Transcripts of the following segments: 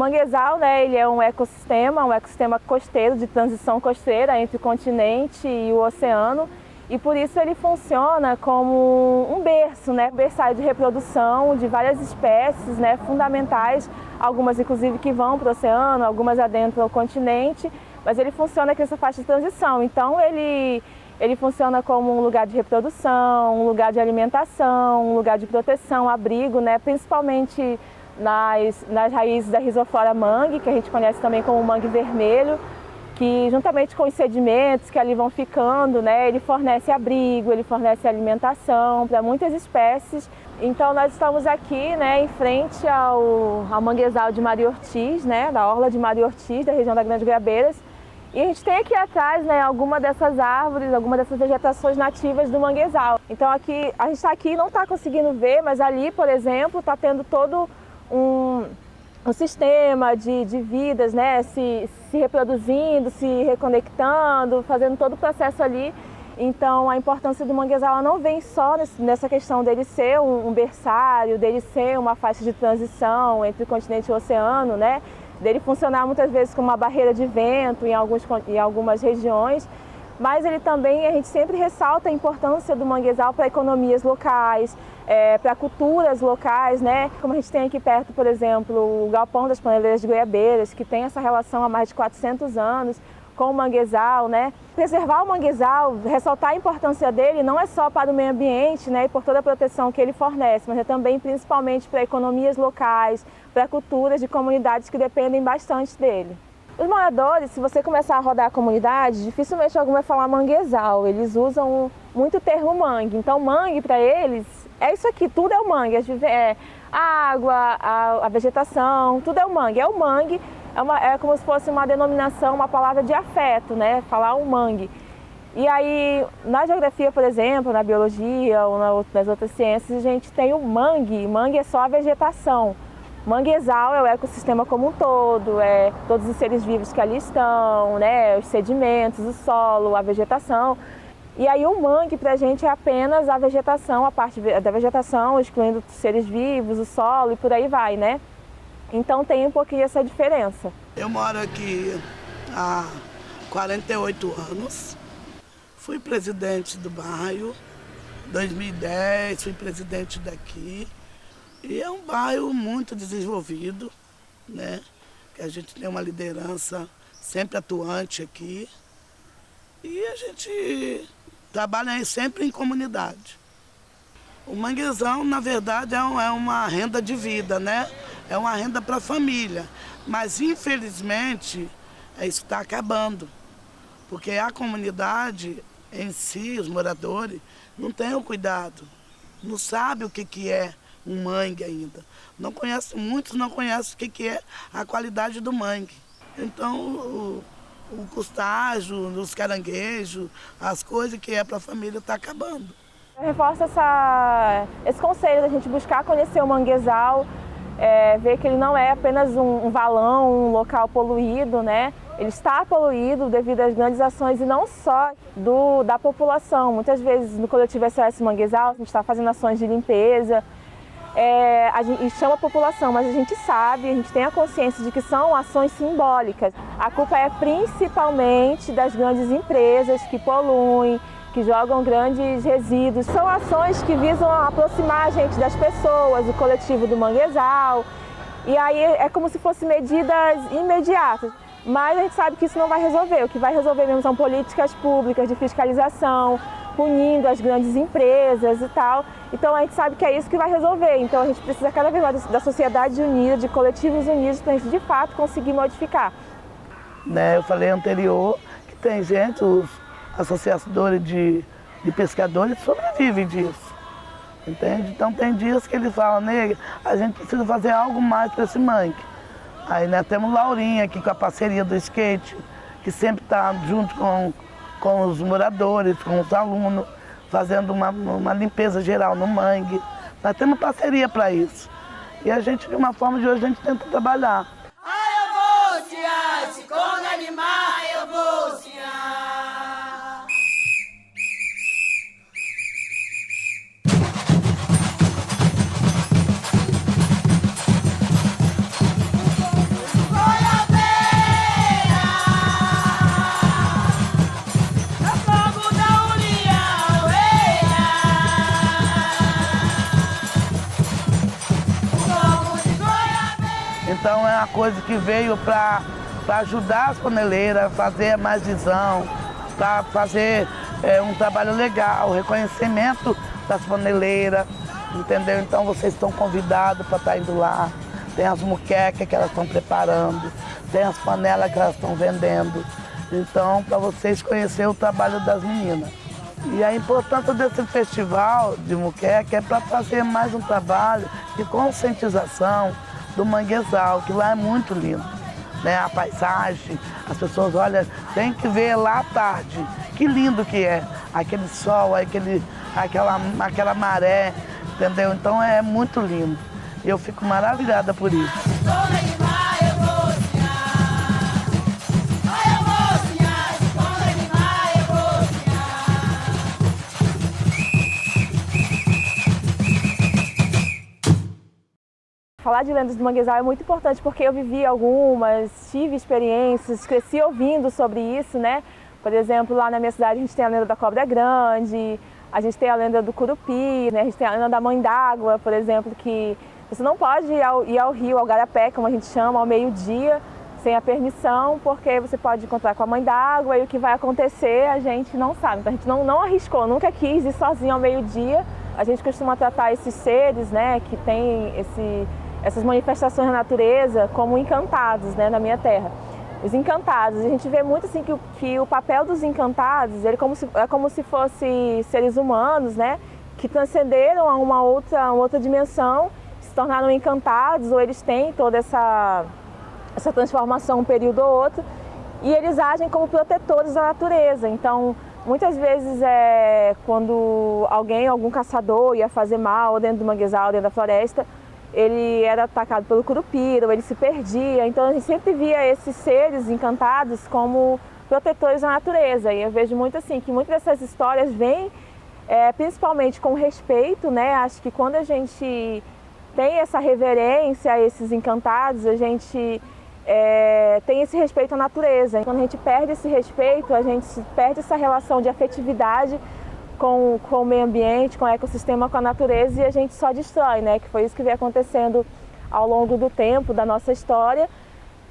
manguezal, né, ele é um ecossistema costeiro, de transição costeira entre o continente e o oceano. E por isso ele funciona como um berço, né, berçário de reprodução de várias espécies, né, fundamentais, algumas inclusive que vão para o oceano, algumas adentram o continente, mas ele funciona aqui nessa faixa de transição. Então ele funciona como um lugar de reprodução, um lugar de alimentação, um lugar de proteção, abrigo, né, principalmente nas raízes da Rhizophlora mangue, que a gente conhece também como mangue vermelho, que juntamente com os sedimentos que ali vão ficando, né, ele fornece abrigo, ele fornece alimentação para muitas espécies. Então nós estamos aqui, né, em frente ao manguezal de Maria Ortiz, né, da orla de Maria Ortiz, da região da Grande Goiabeiras. E a gente tem aqui atrás, né, alguma dessas árvores, alguma dessas vegetações nativas do manguezal. Então aqui, a gente está aqui e não está conseguindo ver, mas ali, por exemplo, está tendo todo um sistema de vidas, né, se reproduzindo, se reconectando, fazendo todo o processo ali. Então a importância do manguezal ela não vem só nessa questão dele ser um berçário, dele ser uma faixa de transição entre o continente e o oceano, né, dele funcionar muitas vezes como uma barreira de vento em algumas regiões, mas ele também, a gente sempre ressalta a importância do manguezal para economias locais, para culturas locais, né? Como a gente tem aqui perto, por exemplo, o Galpão das Paneleiras de Goiabeiras, que tem essa relação há mais de 400 anos com o manguezal, né? Preservar o manguezal, ressaltar a importância dele não é só para o meio ambiente, né, e por toda a proteção que ele fornece, mas é também principalmente para economias locais, para culturas de comunidades que dependem bastante dele. Os moradores, se você começar a rodar a comunidade, dificilmente alguém vai falar manguezal, eles usam muito o termo mangue. Então mangue para eles é isso aqui, tudo é o mangue, a água, a vegetação, tudo é o mangue. O mangue é como se fosse uma denominação, uma palavra de afeto, né? Falar o mangue. E aí, na geografia, por exemplo, na biologia ou nas outras ciências, a gente tem o mangue. Mangue é só a vegetação. Manguezal é o ecossistema como um todo, todos os seres vivos que ali estão, né? Os sedimentos, o solo, a vegetação. E aí o mangue para a gente é apenas a vegetação, a parte da vegetação, excluindo os seres vivos, o solo e por aí vai, né? Então tem um pouquinho essa diferença. Eu moro aqui há 48 anos, fui presidente do bairro, 2010 fui presidente daqui. E é um bairro muito desenvolvido, né? Que a gente tem uma liderança sempre atuante aqui. E a gente trabalha aí sempre em comunidade. O manguezal, na verdade, é uma renda de vida, né? É uma renda para a família. Mas, infelizmente, isso está acabando. Porque a comunidade em si, os moradores, não têm o cuidado. Não sabem o que é um mangue ainda. Muitos não conhecem o que é a qualidade do mangue. Então, o custágio, os caranguejos, as coisas que é para a família está acabando. Reforça esse conselho da gente buscar conhecer o manguezal, ver que ele não é apenas um valão, um local poluído, né? Ele está poluído devido às grandes ações e não só da população. Muitas vezes no coletivo SOS Manguezal a gente está fazendo ações de limpeza, e chama a população, mas a gente sabe, a gente tem a consciência de que são ações simbólicas. A culpa é principalmente das grandes empresas que poluem, que jogam grandes resíduos. São ações que visam aproximar a gente das pessoas, o coletivo do manguezal. E aí é como se fossem medidas imediatas. Mas a gente sabe que isso não vai resolver. O que vai resolver mesmo são políticas públicas de fiscalização, punindo as grandes empresas e tal. Então a gente sabe que é isso que vai resolver. Então a gente precisa cada vez mais da sociedade unida, de coletivos unidos, para a gente de fato conseguir modificar. Eu falei anterior que tem gente, os associadores de pescadores sobrevivem disso. Entende? Então tem dias que eles falam, nega, a gente precisa fazer algo mais para esse mangue. Aí temos Laurinha aqui com a parceria do skate, que sempre está junto com os moradores, com os alunos, fazendo uma limpeza geral no mangue. Nós temos parceria para isso. E a gente, de uma forma de hoje, a gente tenta trabalhar. Eu vou ciar, se quando animar, eu vou ciar. Então é uma coisa que veio para ajudar as paneleiras a fazer mais visão, para fazer um trabalho legal, reconhecimento das paneleiras, entendeu? Então vocês estão convidados para estar indo lá. Tem as muquecas que elas estão preparando, tem as panelas que elas estão vendendo. Então, para vocês conhecerem o trabalho das meninas. E a importância desse festival de muqueca é para fazer mais um trabalho de conscientização do manguezal, que lá é muito lindo, né? A paisagem, as pessoas olham, tem que ver lá à tarde, que lindo que é, aquele sol, aquela maré, entendeu? Então é muito lindo. E eu fico maravilhada por isso. Falar de lendas do manguezal é muito importante porque eu vivi algumas, tive experiências, cresci ouvindo sobre isso, né? Por exemplo, lá na minha cidade a gente tem a lenda da cobra grande, a gente tem a lenda do curupi, né? A gente tem a lenda da mãe d'água, por exemplo, que você não pode ir ao rio, ao garapé, como a gente chama, ao meio-dia, sem a permissão, porque você pode encontrar com a mãe d'água e o que vai acontecer a gente não sabe. Então a gente não arriscou, nunca quis ir sozinho ao meio-dia. A gente costuma tratar esses seres, né, que tem essas manifestações da natureza como encantados, né, na minha terra. Os encantados, a gente vê muito assim que o papel dos encantados é como se fossem seres humanos, né, que transcenderam a uma outra dimensão, se tornaram encantados, ou eles têm toda essa transformação um período ou outro, e eles agem como protetores da natureza. Então, muitas vezes quando algum caçador ia fazer mal dentro do manguezal, dentro da floresta, ele era atacado pelo curupira, ou ele se perdia. Então a gente sempre via esses seres encantados como protetores da natureza. E eu vejo muito assim, que muitas dessas histórias vêm principalmente com respeito, né? Acho que quando a gente tem essa reverência a esses encantados, a gente tem esse respeito à natureza. Quando a gente perde esse respeito, a gente perde essa relação de afetividade com o meio ambiente, com o ecossistema, com a natureza, e a gente só destrói, né? Que foi isso que vem acontecendo ao longo do tempo, da nossa história,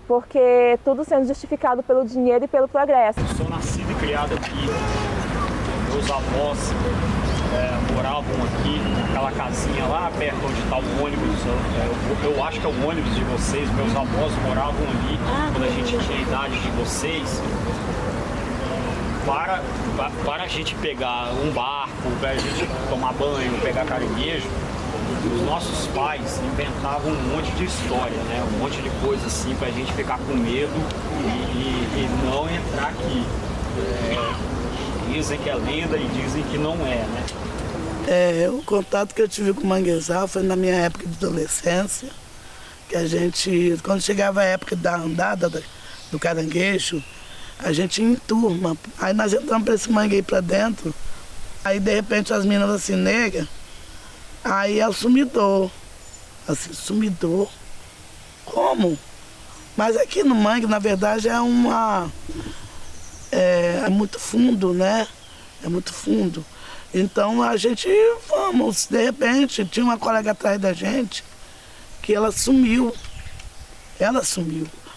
porque tudo sendo justificado pelo dinheiro e pelo progresso. Eu sou nascido e criado aqui, meus avós moravam aqui, naquela casinha lá perto onde está o ônibus, eu acho que é o ônibus de vocês, meus avós moravam ali quando a gente tinha a idade de vocês. Para a gente pegar um barco, para a gente tomar banho, pegar caranguejo, os nossos pais inventavam um monte de história, né? Um monte de coisa assim para a gente ficar com medo e não entrar aqui. Dizem que é lenda e dizem que não é, né? O contato que eu tive com o manguezal foi na minha época de adolescência, que a gente, quando chegava a época da andada do caranguejo, a gente ia em turma, aí nós entramos para esse mangue aí para dentro, aí de repente as meninas assim, nega, aí é o sumidor, assim, sumidor, como? Mas aqui no mangue, na verdade, é muito fundo, né? É muito fundo. Então a gente, de repente, tinha uma colega atrás da gente, que ela sumiu,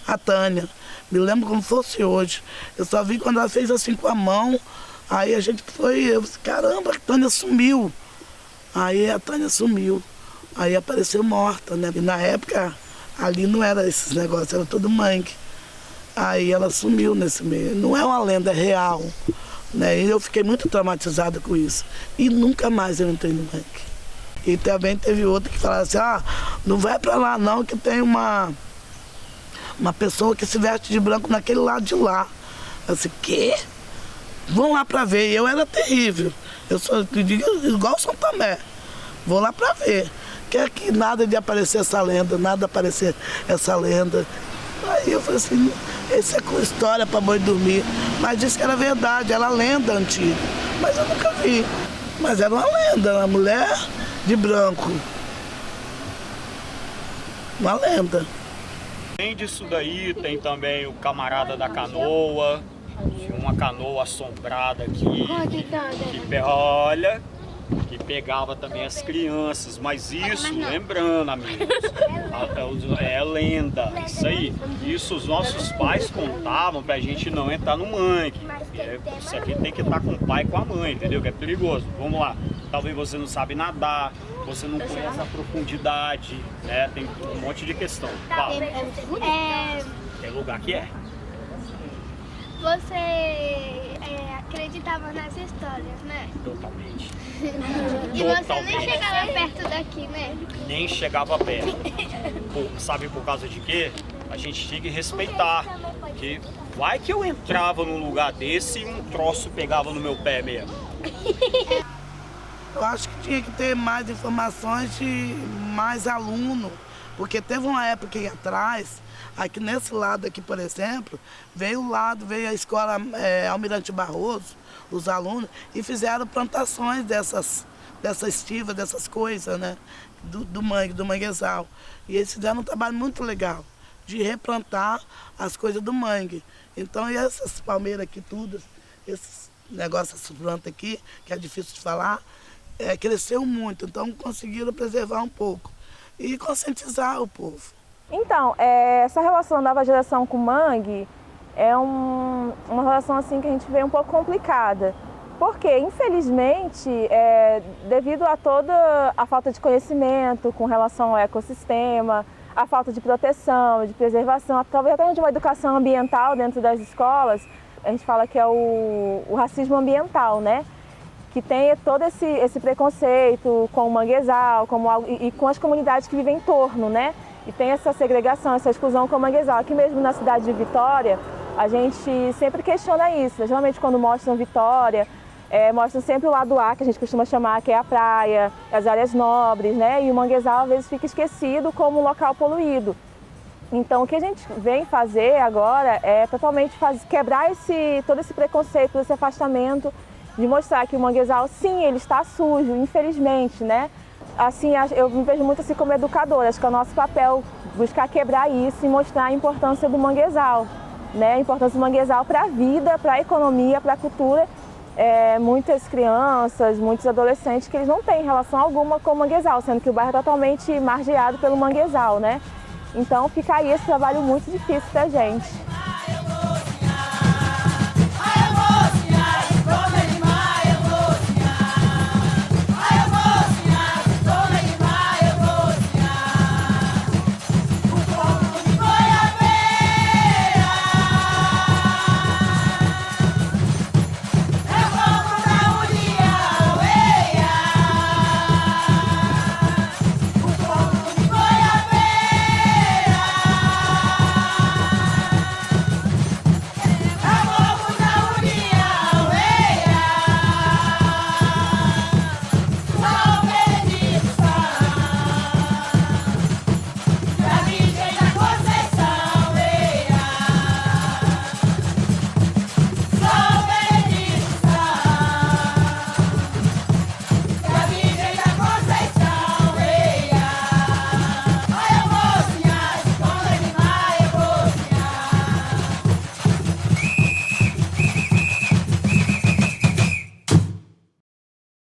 a Tânia. Me lembro como fosse hoje. Eu só vi quando ela fez assim com a mão. Aí a gente foi, eu disse, caramba, a Tânia sumiu. Aí a Tânia sumiu. Aí apareceu morta, né? E na época, ali não era esses negócios, era tudo mangue. Aí ela sumiu nesse meio. Não é uma lenda, é real. Né? E eu fiquei muito traumatizada com isso. E nunca mais eu entrei no mangue. E também teve outra que falava assim, não vai pra lá não, que tem uma pessoa que se veste de branco naquele lado de lá. Eu disse, quê? Vão lá pra ver. E eu era terrível. Eu sou igual São Tomé. Vou lá pra ver. Quer que nada de aparecer essa lenda, nada aparecer essa lenda. Aí eu falei assim, essa é história pra boi dormir. Mas disse que era verdade, era lenda antiga. Mas eu nunca vi. Mas era uma lenda, uma mulher de branco. Uma lenda. Além disso daí, tem também o camarada da canoa. Tinha uma canoa assombrada aqui. Olha, que pegava também as crianças, mas isso, lembrando, amigos, é lenda, isso aí. Isso os nossos pais contavam pra gente não entrar no mangue. Isso aqui tem que estar com o pai e com a mãe, entendeu? Que é perigoso. Vamos lá, talvez você não sabe nadar, você não conhece a profundidade, né? Tem um monte de questão. Fala. Tem lugar que é. Você acreditava nas histórias, né? Totalmente. E você nem chegava perto daqui, né? Nem chegava perto. Sabe por causa de quê? A gente tinha que respeitar. Que vai que eu entrava num lugar desse e um troço pegava no meu pé mesmo. Eu acho que tinha que ter mais informações de mais aluno, porque teve uma época aí atrás, aqui nesse lado aqui, por exemplo, veio a escola Almirante Barroso, os alunos, e fizeram plantações dessas estivas, dessas coisas, né? Do manguezal. E eles fizeram um trabalho muito legal de replantar as coisas do mangue. Então, e essas palmeiras aqui, tudo, esses negócios, essas plantas aqui, que é difícil de falar, cresceu muito. Então, conseguiram preservar um pouco e conscientizar o povo. Então, essa relação da nova geração com o mangue é uma relação assim que a gente vê um pouco complicada. Porque, infelizmente, devido a toda a falta de conhecimento com relação ao ecossistema, a falta de proteção, de preservação, talvez até de uma educação ambiental dentro das escolas, a gente fala que é o racismo ambiental, né? Que tem todo esse preconceito com o manguezal e com as comunidades que vivem em torno, né? E tem essa segregação, essa exclusão com o manguezal. Aqui mesmo na cidade de Vitória, a gente sempre questiona isso. Geralmente quando mostram Vitória, mostram sempre o lado A, que a gente costuma chamar, que é a praia, as áreas nobres, né? E o manguezal às vezes fica esquecido como um local poluído. Então o que a gente vem fazer agora é totalmente quebrar todo esse preconceito, esse afastamento, de mostrar que o manguezal, sim, ele está sujo, infelizmente, né? Assim, eu me vejo muito assim como educadora, acho que é o nosso papel buscar quebrar isso e mostrar a importância do manguezal, né? A importância do manguezal para a vida, para a economia, para a cultura. Muitas crianças, muitos adolescentes que eles não têm relação alguma com o manguezal, sendo que o bairro é totalmente margeado pelo manguezal, né? Então fica aí esse trabalho muito difícil pra gente.